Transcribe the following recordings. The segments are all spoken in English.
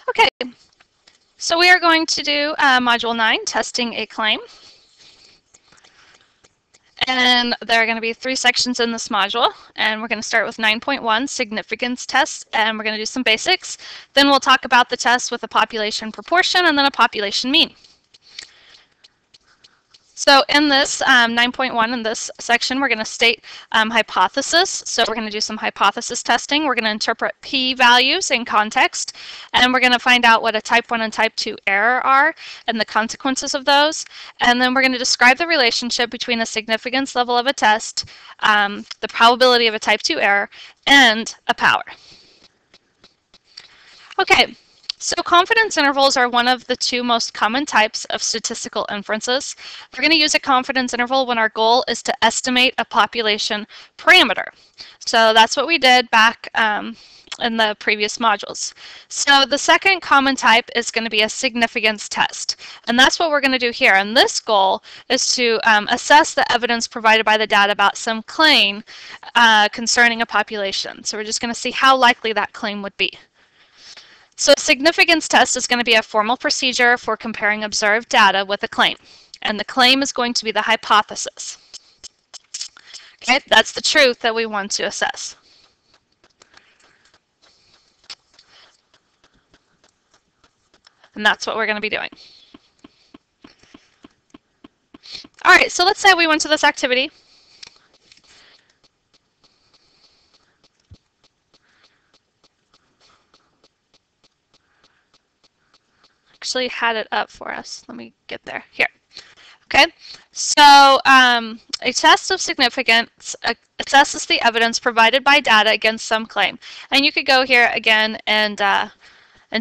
Okay, so we are going to do Module 9, Testing a Claim. And there are going to be 3 sections in this module, and we're going to start with 9.1, Significance Test, and we're going to do some basics. Then we'll talk about the test with a population proportion and then a population mean. So in this 9.1, in this section, we're going to state hypothesis. So we're going to do some hypothesis testing. We're going to interpret p-values in context, and we're going to find out what a type 1 and type 2 error are and the consequences of those. And then we're going to describe the relationship between the significance level of a test, the probability of a type 2 error, and a power. Okay. So confidence intervals are one of the 2 most common types of statistical inferences. We're going to use a confidence interval when our goal is to estimate a population parameter. So that's what we did back in the previous modules. So the second common type is going to be a significance test. And that's what we're going to do here. And this goal is to assess the evidence provided by the data about some claim concerning a population. So we're just going to see how likely that claim would be. So a significance test is going to be a formal procedure for comparing observed data with a claim. And the claim is going to be the hypothesis. Okay, that's the truth that we want to assess. And that's what we're going to be doing. All right, so let's say we went to this activity. Actually had it up for us. Let me get there. Here. Okay, so a test of significance assesses the evidence provided by data against some claim. And you could go here again and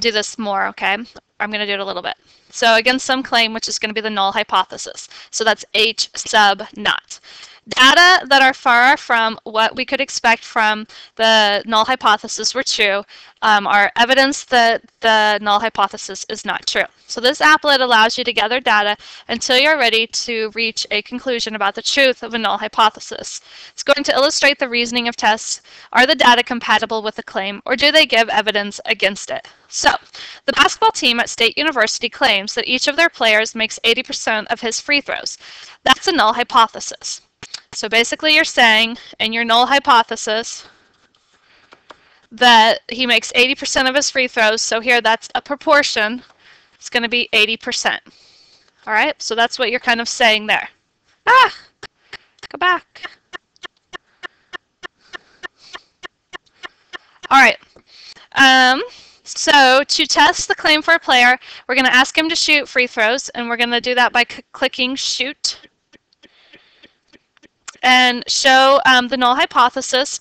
do this more, okay? I'm going to do it a little bit. So against some claim, which is going to be the null hypothesis. So that's H sub naught. Data that are far from what we could expect from the null hypothesis were true are evidence that the null hypothesis is not true. So this applet allows you to gather data until you're ready to reach a conclusion about the truth of a null hypothesis. It's going to illustrate the reasoning of tests. Are the data compatible with the claim, or do they give evidence against it? So, the basketball team at State University claims that each of their players makes 80% of his free throws. That's a null hypothesis. So basically you're saying in your null hypothesis that he makes 80% of his free throws. So here that's a proportion. It's going to be 80%. All right, so that's what you're kind of saying there. Ah, go back. All right. So to test the claim for a player, we're going to ask him to shoot free throws, and we're going to do that by clicking shoot and show the null hypothesis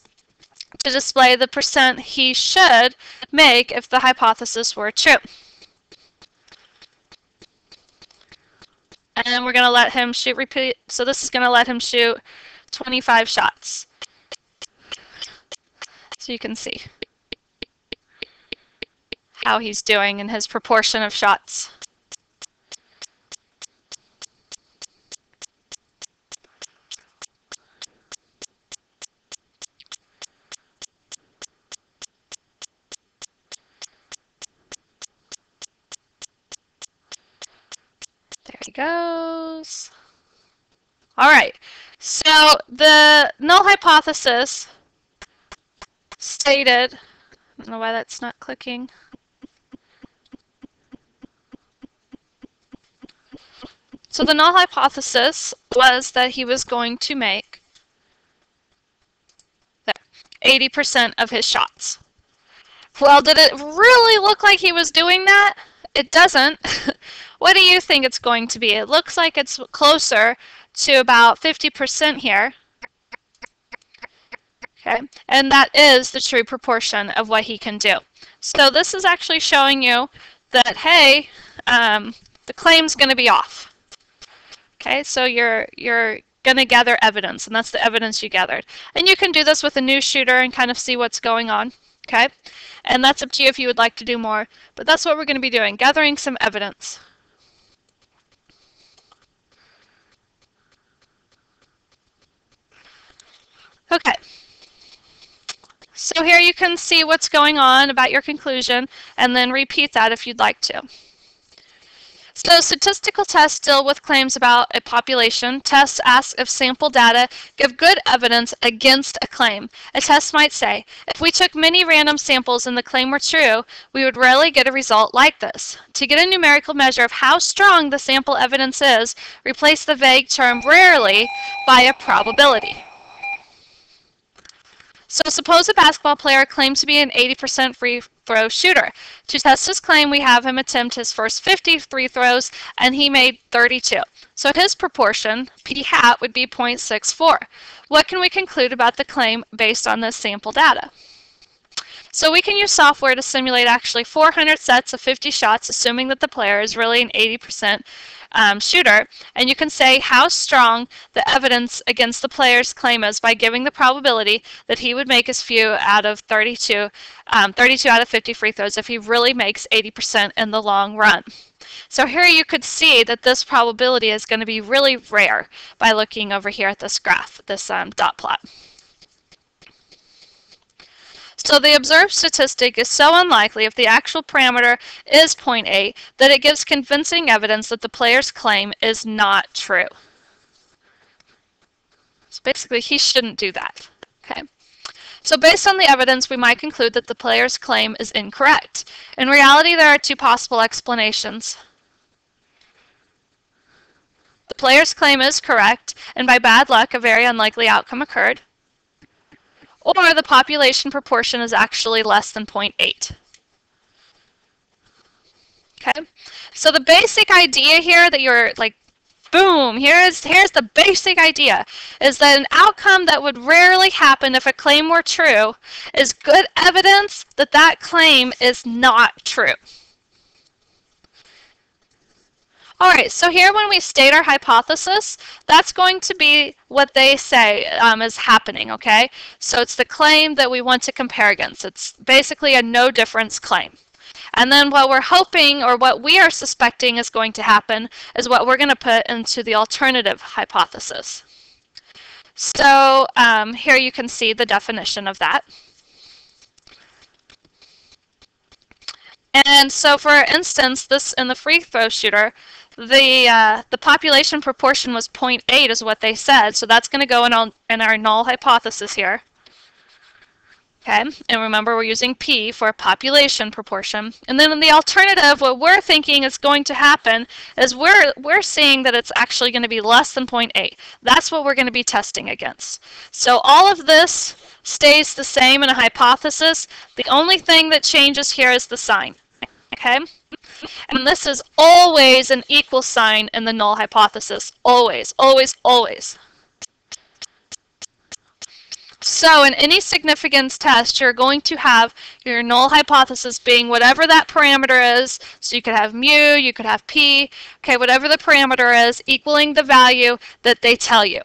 to display the percent he should make if the hypothesis were true. And we're going to let him shoot repeat. So this is going to let him shoot 25 shots. So you can see how he's doing in his proportion of shots. There he goes. All right, so the null hypothesis stated, I don't know why that's not clicking. So the null hypothesis was that he was going to make 80% of his shots. Well, did it really look like he was doing that? It doesn't. What do you think it's going to be? It looks like it's closer to about 50% here. Okay, and that is the true proportion of what he can do. So this is actually showing you that, hey, the claim's going to be off. Okay, so you're going to gather evidence, and that's the evidence you gathered. And you can do this with a new shooter and kind of see what's going on. Okay, and that's up to you if you would like to do more, but that's what we're going to be doing, gathering some evidence. Okay, So here you can see what's going on about your conclusion and then repeat that if you'd like to. So statistical tests deal with claims about a population. Tests ask if sample data give good evidence against a claim. A test might say, if we took many random samples and the claim were true, we would rarely get a result like this. To get a numerical measure of how strong the sample evidence is, replace the vague term rarely by a probability. So suppose a basketball player claims to be an 80% free throw shooter. To test his claim, we have him attempt his first 50 free throws, and he made 32. So his proportion, p hat, would be 0.64. What can we conclude about the claim based on this sample data? So we can use software to simulate actually 400 sets of 50 shots, assuming that the player is really an 80% shooter, and you can say how strong the evidence against the player's claim is by giving the probability that he would make as few out of 32 out of 50 free throws if he really makes 80% in the long run. So here you could see that this probability is going to be really rare by looking over here at this graph, this dot plot. So the observed statistic is so unlikely if the actual parameter is 0.8 that it gives convincing evidence that the player's claim is not true. So basically, he shouldn't do that. Okay. So based on the evidence, we might conclude that the player's claim is incorrect. In reality, there are two possible explanations. The player's claim is correct, and by bad luck, a very unlikely outcome occurred. Or the population proportion is actually less than 0.8. Okay, so the basic idea here that you're like, boom, here's the basic idea, is that an outcome that would rarely happen if a claim were true is good evidence that that claim is not true. All right, so here when we state our hypothesis, that's going to be what they say is happening, okay? So it's the claim that we want to compare against. It's basically a no difference claim. And then what we're hoping, or what we are suspecting is going to happen, is what we're going to put into the alternative hypothesis. So here you can see the definition of that. And so for instance, this in the free throw shooter, the population proportion was 0.8 is what they said, so that's going to go in our null hypothesis here. Okay, and remember we're using P for population proportion. And then in the alternative, what we're thinking is going to happen is we're seeing that it's actually going to be less than 0.8. That's what we're going to be testing against. So all of this stays the same in a hypothesis. The only thing that changes here is the sign. Okay? And this is always an equal sign in the null hypothesis. Always, always, always. So in any significance test, you're going to have your null hypothesis being whatever that parameter is. So you could have mu, you could have p, okay, whatever the parameter is, equaling the value that they tell you.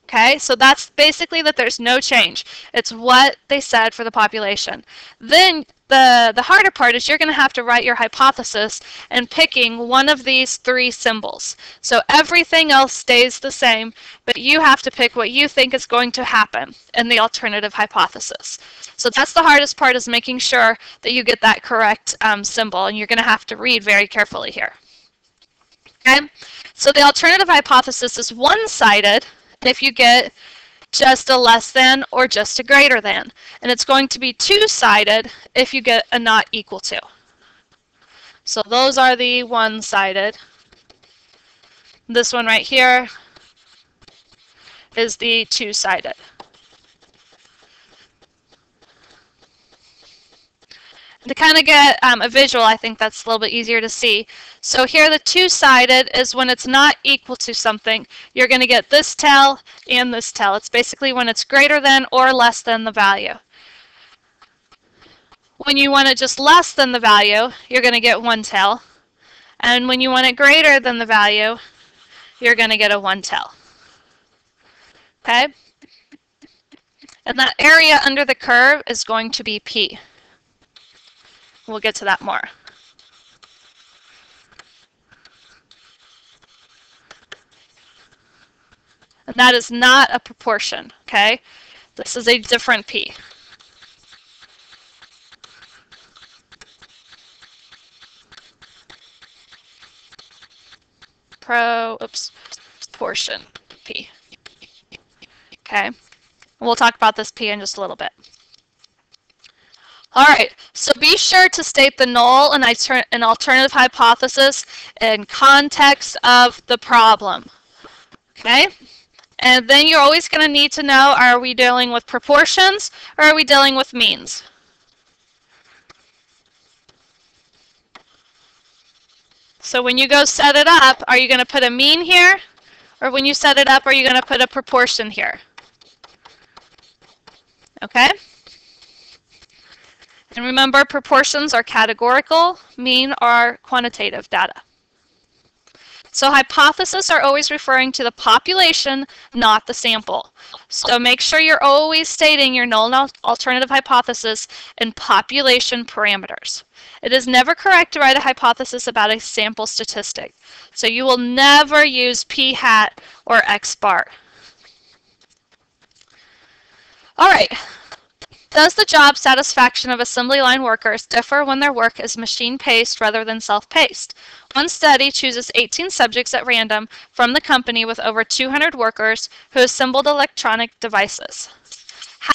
Okay, so that's basically that there's no change. It's what they said for the population. Then the harder part is you're going to have to write your hypothesis and picking one of these three symbols. So everything else stays the same, but you have to pick what you think is going to happen in the alternative hypothesis. So that's the hardest part, is making sure that you get that correct symbol, and you're going to have to read very carefully here. Okay, so the alternative hypothesis is one-sided if you get just a less than or just a greater than. And it's going to be two-sided if you get a not equal to. So those are the one-sided. This one right here is the two-sided. To kind of get a visual, I think that's a little bit easier to see. So here the two-sided is when it's not equal to something. You're going to get this tail and this tail. It's basically when it's greater than or less than the value. When you want it just less than the value, you're going to get one tail. And when you want it greater than the value, you're going to get a one tail. Okay? And that area under the curve is going to be P. We'll get to that more. And that is not a proportion, okay? This is a different P. proportion P. Okay, we'll talk about this P in just a little bit. All right, so be sure to state the null and an alternative hypothesis in context of the problem. Okay, and then you're always going to need to know, are we dealing with proportions or are we dealing with means? So when you go set it up, are you going to put a mean here? Or when you set it up, are you going to put a proportion here? Okay? And remember, proportions are categorical, mean are quantitative data. So hypotheses are always referring to the population, not the sample. So make sure you're always stating your null and alternative hypothesis in population parameters. It is never correct to write a hypothesis about a sample statistic. So you will never use p hat or x bar. All right. Does the job satisfaction of assembly line workers differ when their work is machine-paced rather than self-paced? One study chooses 18 subjects at random from the company with over 200 workers who assembled electronic devices.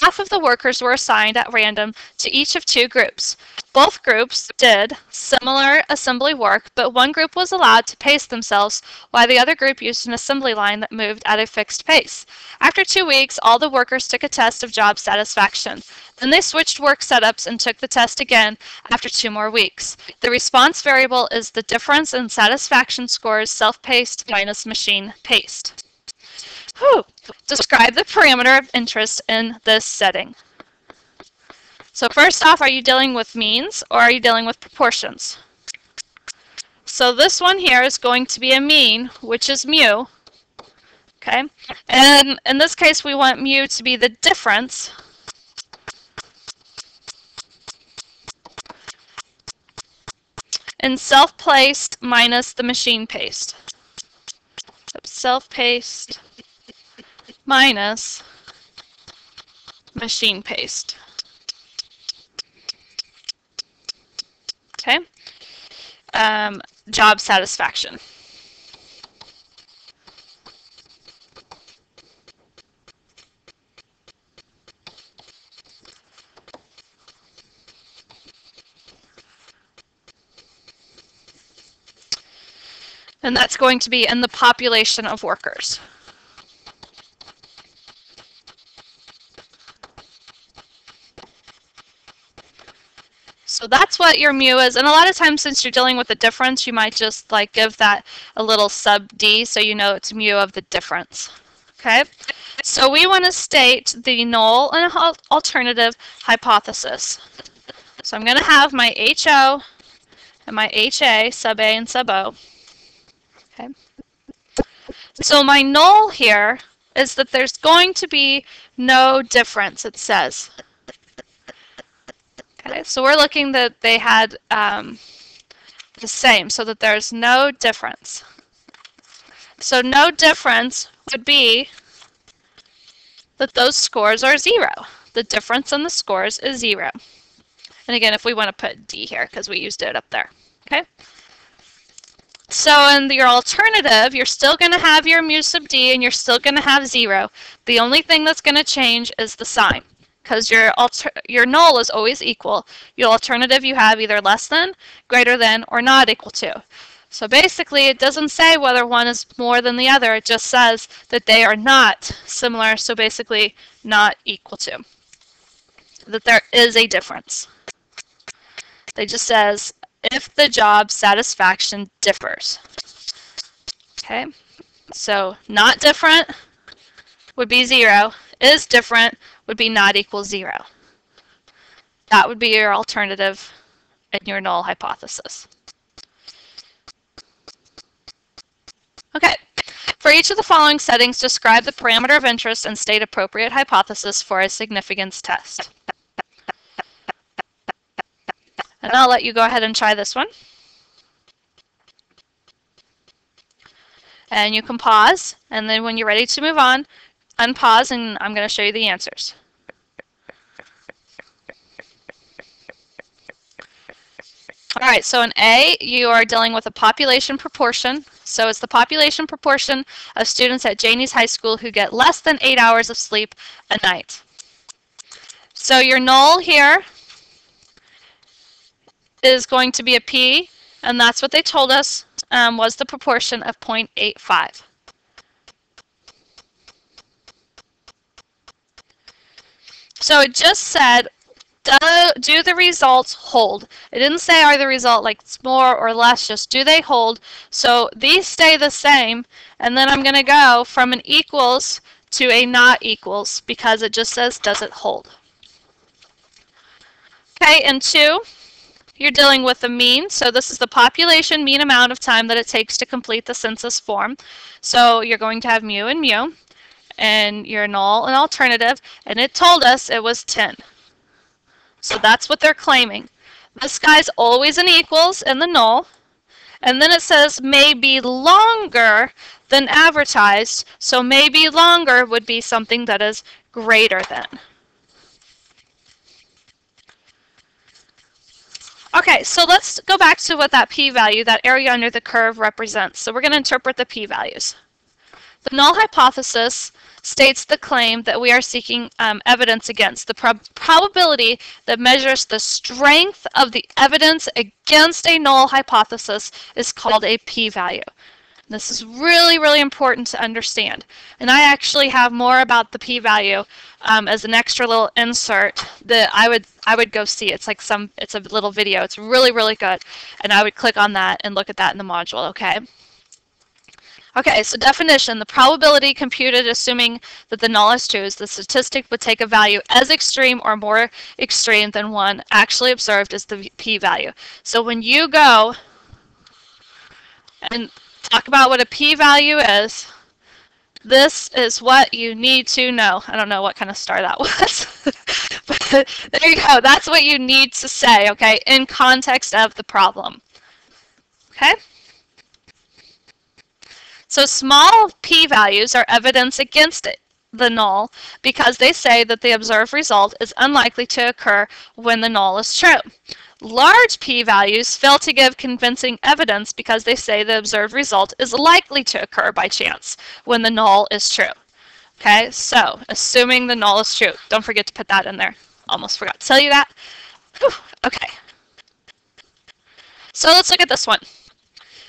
Half of the workers were assigned at random to each of two groups. Both groups did similar assembly work, but one group was allowed to pace themselves while the other group used an assembly line that moved at a fixed pace. After 2 weeks, all the workers took a test of job satisfaction. Then they switched work setups and took the test again after 2 more weeks. The response variable is the difference in satisfaction scores self-paced minus machine-paced. Describe the parameter of interest in this setting. So first off, are you dealing with means or are you dealing with proportions? So this one here is going to be a mean, which is mu. Okay, and in this case, we want mu to be the difference in self-paced minus the machine-paced. Self-paced minus machine-paced. Okay, job satisfaction. And that's going to be in the population of workers. So that's what your mu is. And a lot of times, since you're dealing with the difference, you might just like give that a little sub d so you know it's mu of the difference. Okay? So we want to state the null and alternative hypothesis. So I'm going to have my HO and my HA, sub A and sub O. Okay? So my null here is that there's going to be no difference, it says. Okay, so we're looking that they had the same, so that there's no difference. So no difference would be that those scores are 0. The difference in the scores is 0. And again, if we want to put D here, because we used it up there. Okay. So in your alternative, you're still going to have your mu sub D, and you're still going to have 0. The only thing that's going to change is the sign, because your null is always equal. Your alternative, you have either less than, greater than, or not equal to. So basically, it doesn't say whether one is more than the other. It just says that they are not similar, so basically not equal to. That there is a difference. It just says if the job satisfaction differs. Okay, so not different would be 0. Is different would be not equal 0. That would be your alternative in your null hypothesis. Okay, for each of the following settings, describe the parameter of interest and state appropriate hypothesis for a significance test. And I'll let you go ahead and try this one. And you can pause, and then when you're ready to move on, unpause, and I'm going to show you the answers. All right, so in A, you are dealing with a population proportion. So it's the population proportion of students at Janie's High School who get less than 8 hours of sleep a night. So your null here is going to be a P, and that's what they told us was the proportion of 0.85. So it just said, do the results hold? It didn't say are the result like more or less, just do they hold? So these stay the same, and then I'm going to go from an equals to a not equals because it just says does it hold? Okay, and 2, you're dealing with the mean. So this is the population mean amount of time that it takes to complete the census form. So you're going to have mu and mu, and your null and alternative, and it told us it was 10. So that's what they're claiming. This guy's always an equals in the null, and then it says may be longer than advertised, so maybe longer would be something that is greater than. Okay, so let's go back to what that p-value, that area under the curve, represents. So we're going to interpret the p-values. The null hypothesis states the claim that we are seeking evidence against. The probability that measures the strength of the evidence against a null hypothesis is called a p-value. This is really, really important to understand. And I actually have more about the p-value as an extra little insert that I would go see. It's like it's a little video. It's really, really good. And I would click on that and look at that in the module, okay? Okay, so definition, the probability computed assuming that the null is true is the statistic would take a value as extreme or more extreme than one actually observed is the p-value. So when you go and talk about what a p-value is, this is what you need to know. I don't know what kind of star that was. But there you go. That's what you need to say, okay, in context of the problem. Okay? So small p-values are evidence against the null because they say that the observed result is unlikely to occur when the null is true. Large p-values fail to give convincing evidence because they say the observed result is likely to occur by chance when the null is true. Okay, so assuming the null is true. Don't forget to put that in there. Almost forgot to tell you that. Whew, okay. So let's look at this one.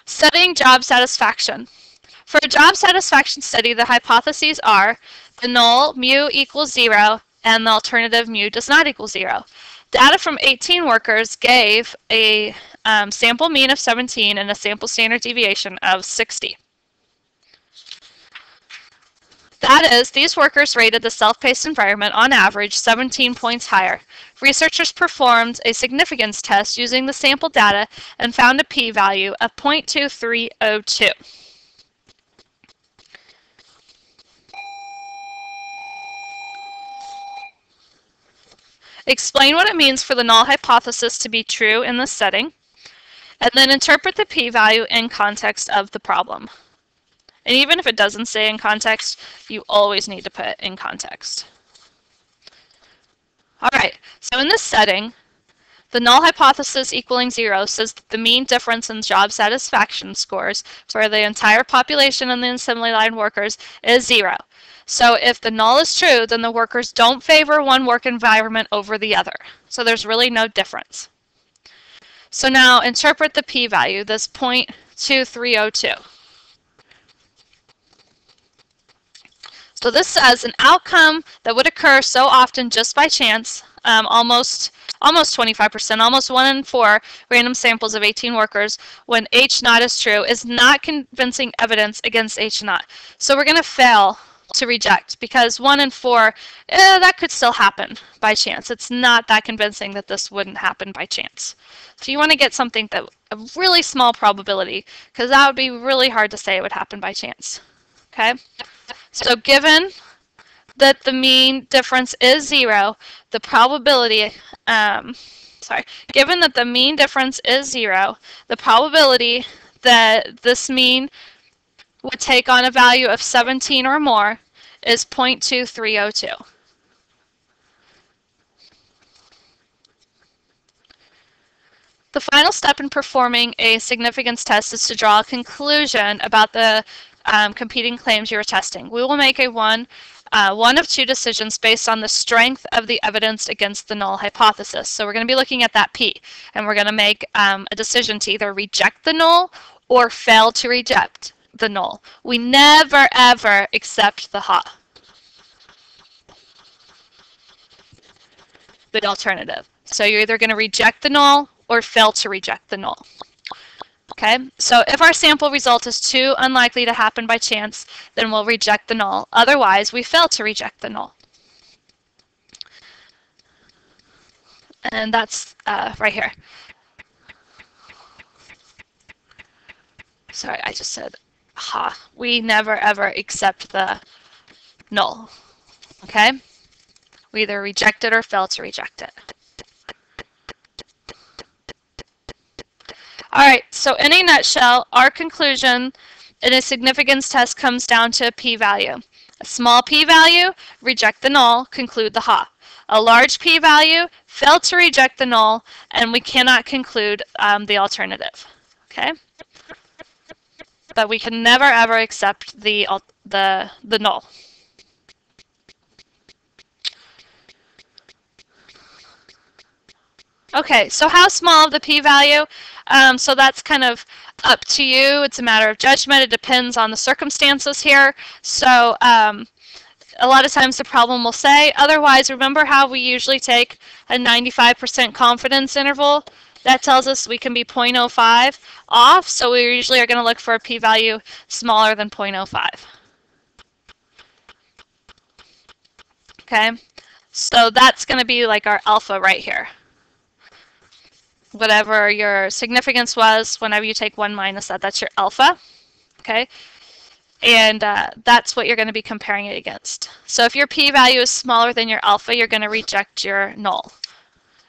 Studying job satisfaction. For a job satisfaction study, the hypotheses are the null mu equals 0 and the alternative mu does not equal 0. Data from 18 workers gave a sample mean of 17 and a sample standard deviation of 60. That is, these workers rated the self-paced environment on average 17 points higher. Researchers performed a significance test using the sample data and found a p-value of 0.2302. Explain what it means for the null hypothesis to be true in this setting, and then interpret the p-value in context of the problem. And even if it doesn't say in context, you always need to put it in context. All right, so in this setting, the null hypothesis equaling 0 says that the mean difference in job satisfaction scores for the entire population and the assembly line workers is 0. So if the null is true, then the workers don't favor one work environment over the other. So there's really no difference. So now interpret the p-value, this 0.2302. So this says an outcome that would occur so often just by chance, almost 25%, almost 1 in 4 random samples of 18 workers when H naught is true is not convincing evidence against H naught. So we're going to fail to reject because 1 in 4, that could still happen by chance. It's not that convincing that this wouldn't happen by chance. So you want to get something that a really small probability because that would be really hard to say it would happen by chance. Okay? So given that the mean difference is 0, the probability, given that the mean difference is 0, the probability that this mean would take on a value of 17 or more is 0.2302. The final step in performing a significance test is to draw a conclusion about the competing claims you are testing. We will make one of two decisions based on the strength of the evidence against the null hypothesis. So we're going to be looking at that P, and we're going to make a decision to either reject the null or fail to reject the null. We never ever accept the alternative. So you're either going to reject the null or fail to reject the null. Okay, so if our sample result is too unlikely to happen by chance, then we'll reject the null. Otherwise, we fail to reject the null. And that's right here. Sorry, I just said we never ever accept the null. Okay? We either reject it or fail to reject it. All right, so in a nutshell, our conclusion in a significance test comes down to a p-value. A small p-value, reject the null, conclude the A large p-value, fail to reject the null, and we cannot conclude the alternative. Okay? But we can never ever accept the null. Okay, so how small of the p-value? So that's kind of up to you. It's a matter of judgment. It depends on the circumstances here. So a lot of times the problem will say, otherwise, remember how we usually take a 95% confidence interval? That tells us we can be 0.05 off, so we usually are going to look for a p-value smaller than 0.05. Okay, so that's going to be like our alpha right here. Whatever your significance was, whenever you take 1 minus that, that's your alpha. Okay, and that's what you're going to be comparing it against. So if your p-value is smaller than your alpha, you're going to reject your null.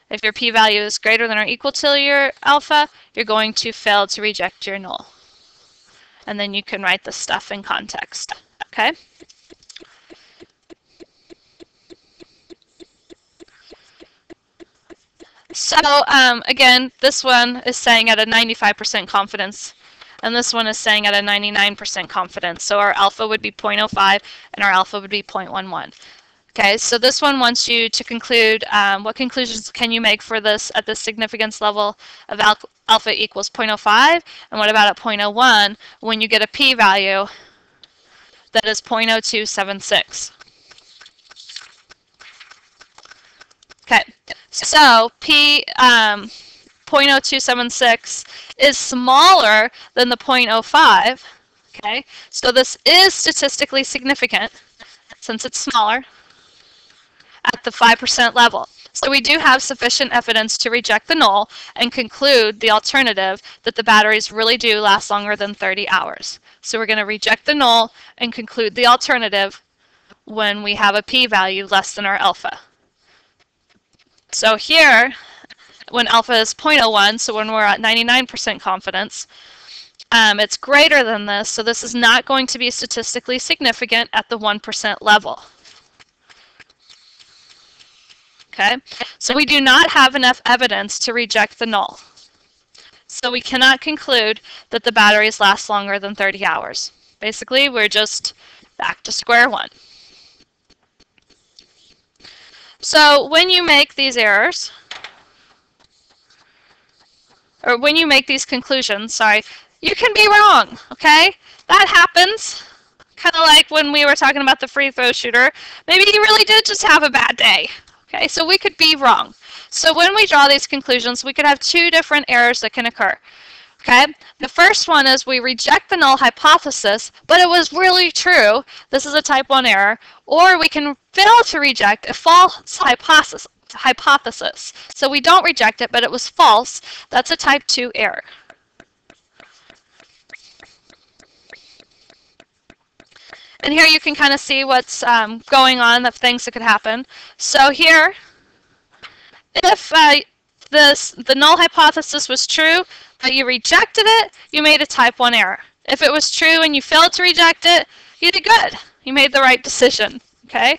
If your p-value is greater than or equal to your alpha, you're going to fail to reject your null. And then you can write the stuff in context. Okay? So again, this one is saying at a 95% confidence, and this one is saying at a 99% confidence. So our alpha would be 0.05, and our alpha would be 0.11. Okay, so this one wants you to conclude what conclusions can you make for this at the significance level of alpha equals 0.05, and what about at 0.01 when you get a p-value that is 0.0276. Okay, so p 0.0276 is smaller than the 0.05. Okay, so this is statistically significant since it's smaller at the 5% level. So we do have sufficient evidence to reject the null and conclude the alternative that the batteries really do last longer than 30 hours. So we're going to reject the null and conclude the alternative when we have a p-value less than our alpha. So here, when alpha is 0.01, so when we're at 99% confidence, it's greater than this, so this is not going to be statistically significant at the 1% level. Okay, so we do not have enough evidence to reject the null. So we cannot conclude that the batteries last longer than 30 hours. Basically, we're just back to square one. So when you make these errors, or when you make these conclusions, sorry, you can be wrong, okay? That happens. Kind of like when we were talking about the free throw shooter. Maybe he really did just have a bad day. Okay, so we could be wrong. So when we draw these conclusions, we could have two different errors that can occur. Okay, the first one is we reject the null hypothesis, but it was really true. This is a type 1 error. Or we can fail to reject a false hypothesis. So we don't reject it, but it was false. That's a type 2 error. And here you can kind of see what's going on, the things that could happen. So here, if the null hypothesis was true, but you rejected it, you made a type 1 error. If it was true and you failed to reject it, you did good. You made the right decision. Okay?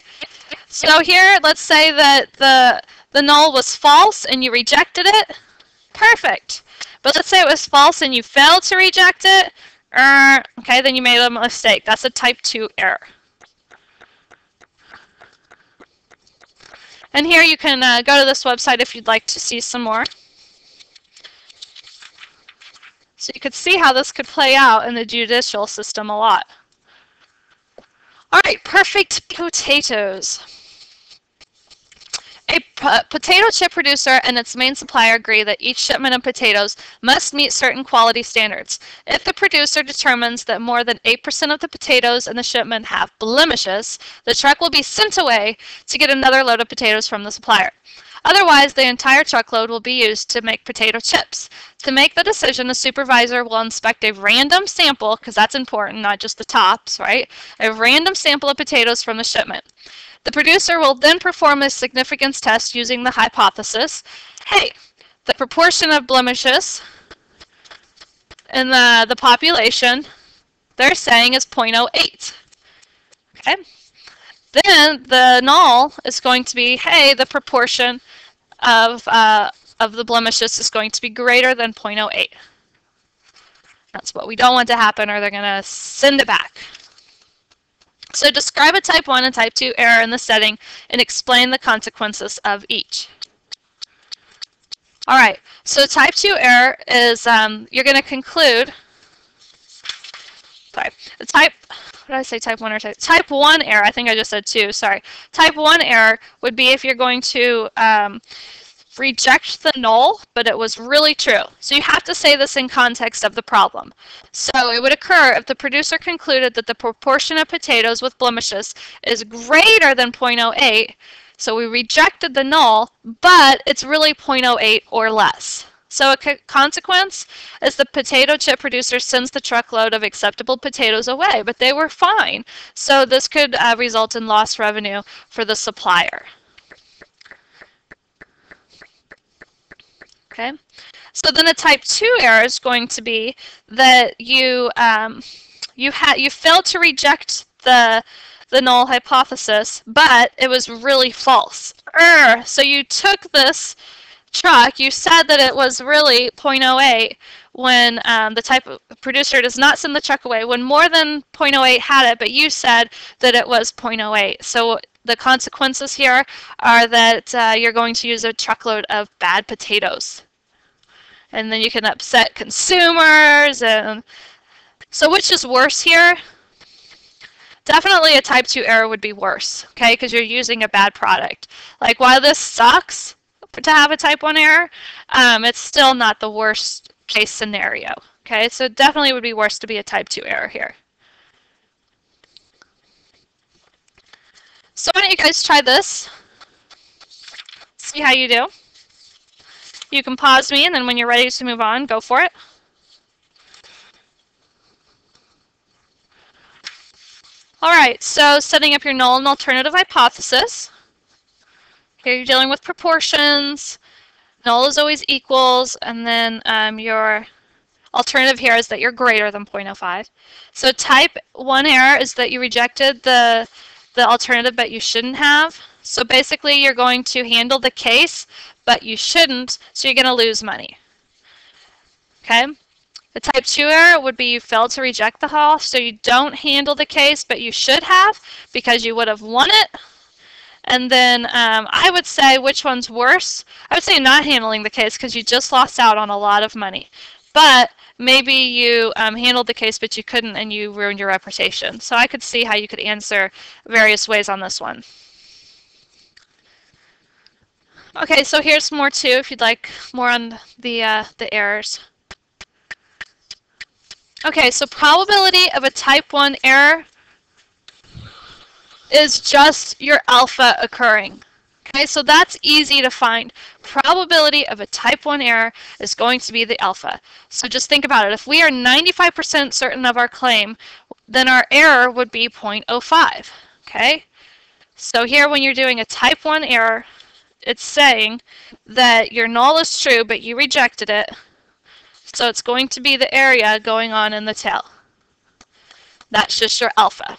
So here, let's say that the null was false and you rejected it. perfect. But let's say it was false and you failed to reject it. Okay, then you made a mistake. That's a type 2 error. And here you can go to this website if you'd like to see some more. So you could see how this could play out in the judicial system a lot. All right, perfect potatoes. A potato chip producer and its main supplier agree that each shipment of potatoes must meet certain quality standards. If the producer determines that more than 8% of the potatoes in the shipment have blemishes, the truck will be sent away to get another load of potatoes from the supplier. Otherwise, the entire truckload will be used to make potato chips. To make the decision, the supervisor will inspect a random sample, because that's important, not just the tops, right? A random sample of potatoes from the shipment. The producer will then perform a significance test using the hypothesis, hey, the proportion of blemishes in the population, they're saying is 0.08. Okay? Then the null is going to be, hey, the proportion of the blemishes is going to be greater than 0.08. That's what we don't want to happen, or they're going to send it back. So describe a type 1 and type 2 error in the setting and explain the consequences of each. All right, so type 2 error is you're going to conclude, sorry, the type, what did I say, type 1 or type 1 error, I think I just said 2, sorry. Type 1 error would be if you're going to reject the null, but it was really true. So you have to say this in context of the problem. So it would occur if the producer concluded that the proportion of potatoes with blemishes is greater than 0.08, so we rejected the null, but it's really 0.08 or less. So a consequence is the potato chip producer sends the truckload of acceptable potatoes away, but they were fine. So this could result in lost revenue for the supplier. Okay, so then a type 2 error is going to be that you failed to reject the null hypothesis, but it was really false. So you took this truck, you said that it was really 0.08 when the type of producer does not send the truck away when more than 0.08 had it, but you said that it was 0.08. So the consequences here are that you're going to use a truckload of bad potatoes. And then you can upset consumers. And so which is worse here? Definitely a type 2 error would be worse, okay, because you're using a bad product. Like, while this sucks to have a type 1 error, it's still not the worst case scenario, okay? So it definitely would be worse to be a type 2 error here. So why don't you guys try this? See how you do. You can pause me, and then when you're ready to move on, go for it. All right, so setting up your null and alternative hypothesis. Here you're dealing with proportions. Null is always equals, and then your alternative here is that you're greater than 0.05. So type 1 error is that you rejected the alternative, but you shouldn't have. So basically, you're going to handle the case, but you shouldn't, so you're going to lose money. Okay? The type 2 error would be you failed to reject the haul, so you don't handle the case, but you should have because you would have won it. And then I would say which one's worse? I would say not handling the case because you just lost out on a lot of money. But maybe you handled the case, but you couldn't, and you ruined your reputation. So I could see how you could answer various ways on this one. Okay, so here's more too, if you'd like more on the errors. Okay, so probability of a type 1 error is just your alpha occurring. Okay, so that's easy to find. Probability of a type 1 error is going to be the alpha. So just think about it. If we are 95% certain of our claim, then our error would be 0.05. Okay, so here when you're doing a type 1 error, it's saying that your null is true, but you rejected it. So it's going to be the area going on in the tail. That's just your alpha.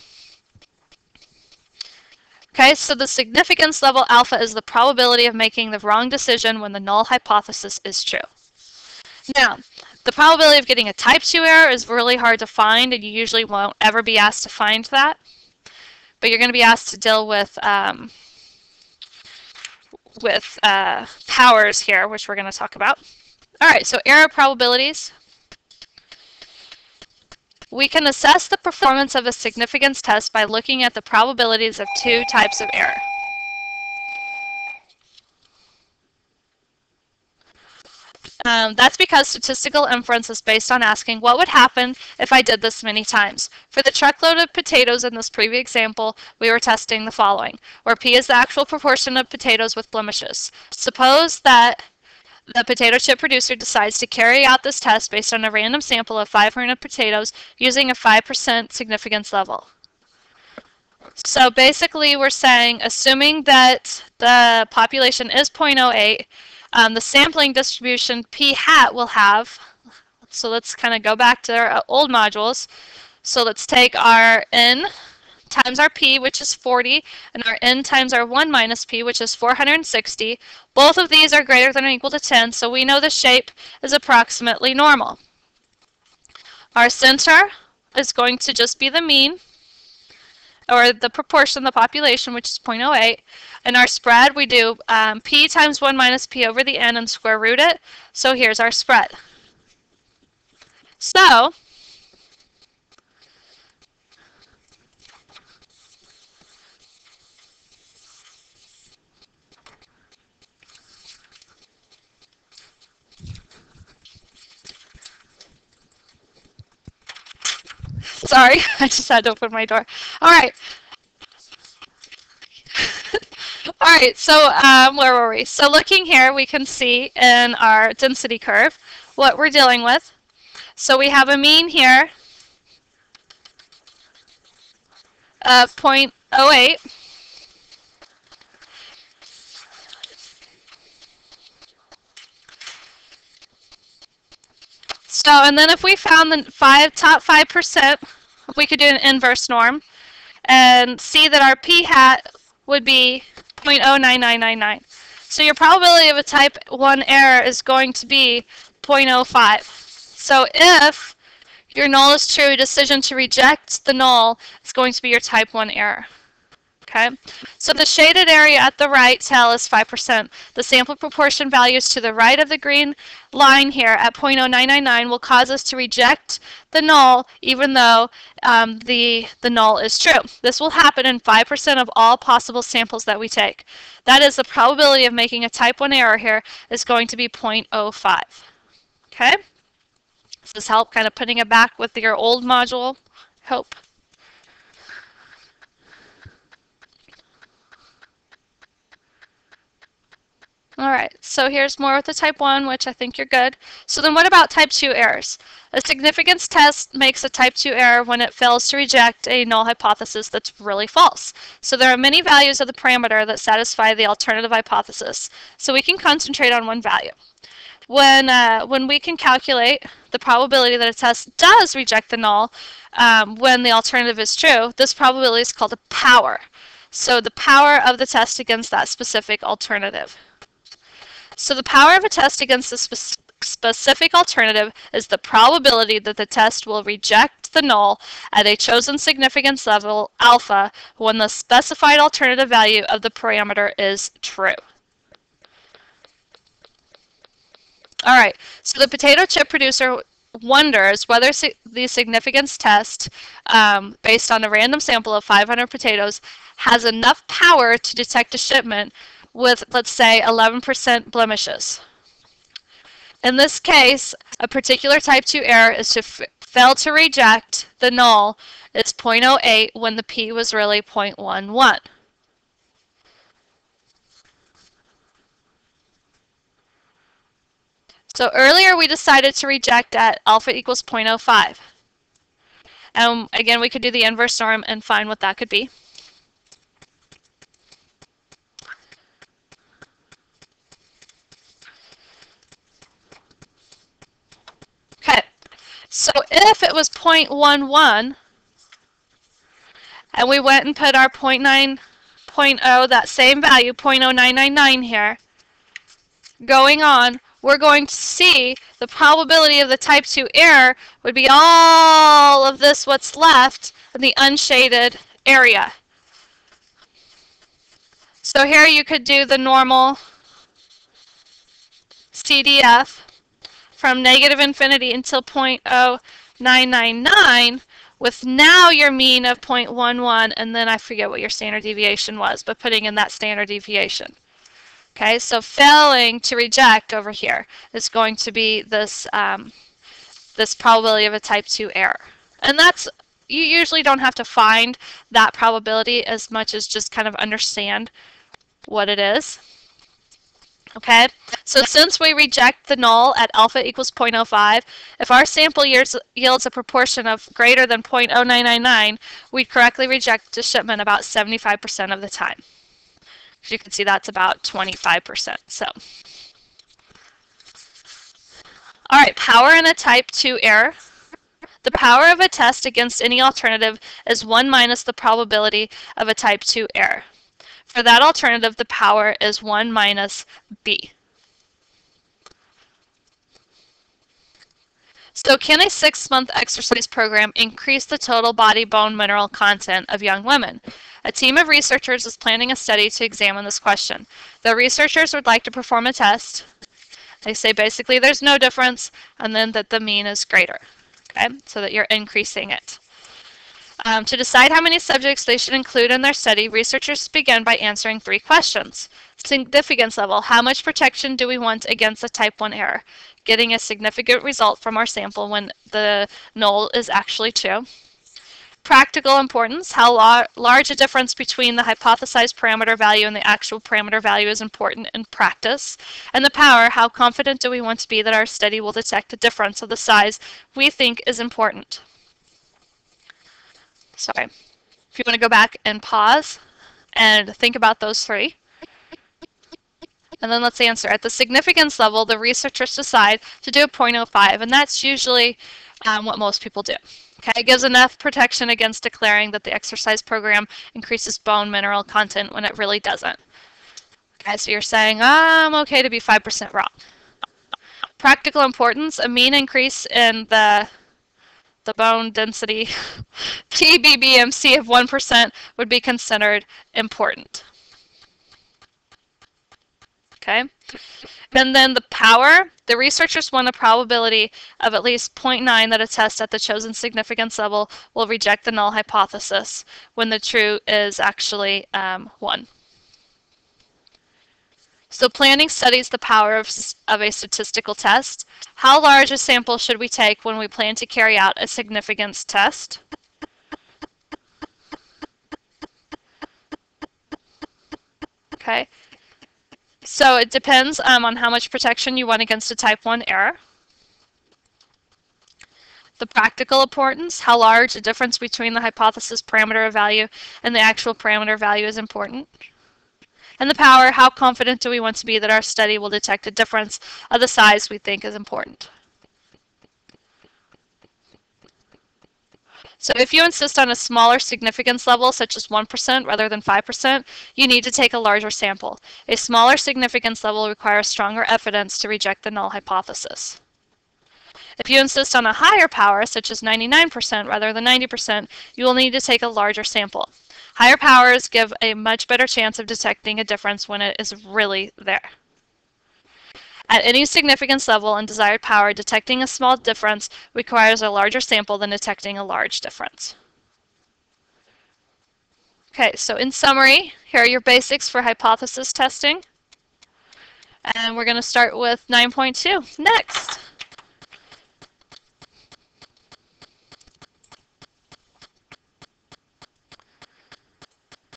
Okay, so the significance level alpha is the probability of making the wrong decision when the null hypothesis is true. Now, the probability of getting a type 2 error is really hard to find, and you usually won't ever be asked to find that. But you're going to be asked to deal with powers here, which we're going to talk about. All right, so error probabilities. We can assess the performance of a significance test by looking at the probabilities of two types of error. That's because statistical inference is based on asking what would happen if I did this many times. For the truckload of potatoes in this previous example, we were testing the following, where P is the actual proportion of potatoes with blemishes. Suppose that the potato chip producer decides to carry out this test based on a random sample of 500 potatoes using a 5% significance level. So basically we're saying, assuming that the population is 0.08, the sampling distribution P hat will have, so let's kind of go back to our old modules. So let's take our N times our P, which is 40, and our N times our 1 minus P, which is 460. Both of these are greater than or equal to 10, so we know the shape is approximately normal. Our center is going to just be the mean, or the proportion of the population, which is 0.08. And our spread, we do P times 1 minus P over the N and square root it. So here's our spread. So, sorry, I just had to open my door. All right. All right, so where were we? So looking here, we can see in our density curve what we're dealing with. So we have a mean here of 0.08. So, and then if we found the top 5%, we could do an inverse norm and see that our P hat would be 0.09999. So your probability of a type 1 error is going to be 0.05. So if your null is true, decision to reject the null is going to be your type 1 error. Okay, so the shaded area at the right cell is 5%. The sample proportion values to the right of the green line here at 0.0999 will cause us to reject the null even though the null is true. This will happen in 5% of all possible samples that we take. That is, the probability of making a type 1 error here is going to be 0.05. Okay, does this help kind of putting it back with your old module? Hope. All right, so here's more with the type 1, which I think you're good. So then what about type 2 errors? A significance test makes a type 2 error when it fails to reject a null hypothesis that's really false. So there are many values of the parameter that satisfy the alternative hypothesis. So we can concentrate on one value. When we can calculate the probability that a test does reject the null when the alternative is true, this probability is called a power. So the power of the test against that specific alternative. So the power of a test against a specific alternative is the probability that the test will reject the null at a chosen significance level, alpha, when the specified alternative value of the parameter is true. All right, so the potato chip producer wonders whether the significance test, based on a random sample of 500 potatoes, has enough power to detect a shipment with, let's say, 11% blemishes. In this case, a particular type 2 error is to fail to reject the null is 0.08 when the P was really 0.11. So earlier we decided to reject at alpha equals 0.05. And again, we could do the inverse norm and find what that could be. Okay, so if it was 0.11 and we went and put our 0.9.0, that same value, 0.0999 here, going on, we're going to see the probability of the type 2 error would be all of this what's left in the unshaded area. So here you could do the normal CDF from negative infinity until 0.0999 with now your mean of 0.11, and then I forget what your standard deviation was, but putting in that standard deviation. Okay, so failing to reject over here is going to be this, this probability of a type 2 error. And that's, you usually don't have to find that probability as much as just kind of understand what it is. Okay, so since we reject the null at alpha equals 0.05, if our sample yields a proportion of greater than 0.0999, we correctly reject the shipment about 75% of the time. As you can see, that's about 25%. So, all right, power in a type 2 error. The power of a test against any alternative is 1 minus the probability of a type 2 error. For that alternative, the power is 1 minus b. So can a 6-month exercise program increase the total body bone mineral content of young women? A team of researchers is planning a study to examine this question. The researchers would like to perform a test. They say basically there's no difference, and then that the mean is greater, okay, so that you're increasing it. To decide how many subjects they should include in their study, researchers begin by answering 3 questions. Significance level, how much protection do we want against a type 1 error? Getting a significant result from our sample when the null is actually 2. Practical importance, how large a difference between the hypothesized parameter value and the actual parameter value is important in practice. And the power, how confident do we want to be that our study will detect a difference of the size we think is important. Sorry. If you want to go back and pause and think about those 3. And then let's answer. At the significance level, the researchers decide to do a 0.05, and that's usually what most people do. Okay, it gives enough protection against declaring that the exercise program increases bone mineral content when it really doesn't. Okay, so you're saying, I'm okay to be 5% wrong. Practical importance, a mean increase in the bone density TBBMC of 1% would be considered important. Okay, and then the power, the researchers want a probability of at least 0.9 that a test at the chosen significance level will reject the null hypothesis when the true is actually 1. So planning studies the power of a statistical test. How large a sample should we take when we plan to carry out a significance test? Okay. So it depends on how much protection you want against a type 1 error. The practical importance, how large a difference between the hypothesis parameter value and the actual parameter value is important. And the power, how confident do we want to be that our study will detect a difference of the size we think is important. So if you insist on a smaller significance level, such as 1% rather than 5%, you need to take a larger sample. A smaller significance level requires stronger evidence to reject the null hypothesis. If you insist on a higher power, such as 99% rather than 90%, you will need to take a larger sample. Higher powers give a much better chance of detecting a difference when it is really there. At any significance level and desired power, detecting a small difference requires a larger sample than detecting a large difference. Okay, so in summary, here are your basics for hypothesis testing. And we're going to start with 9.2 next.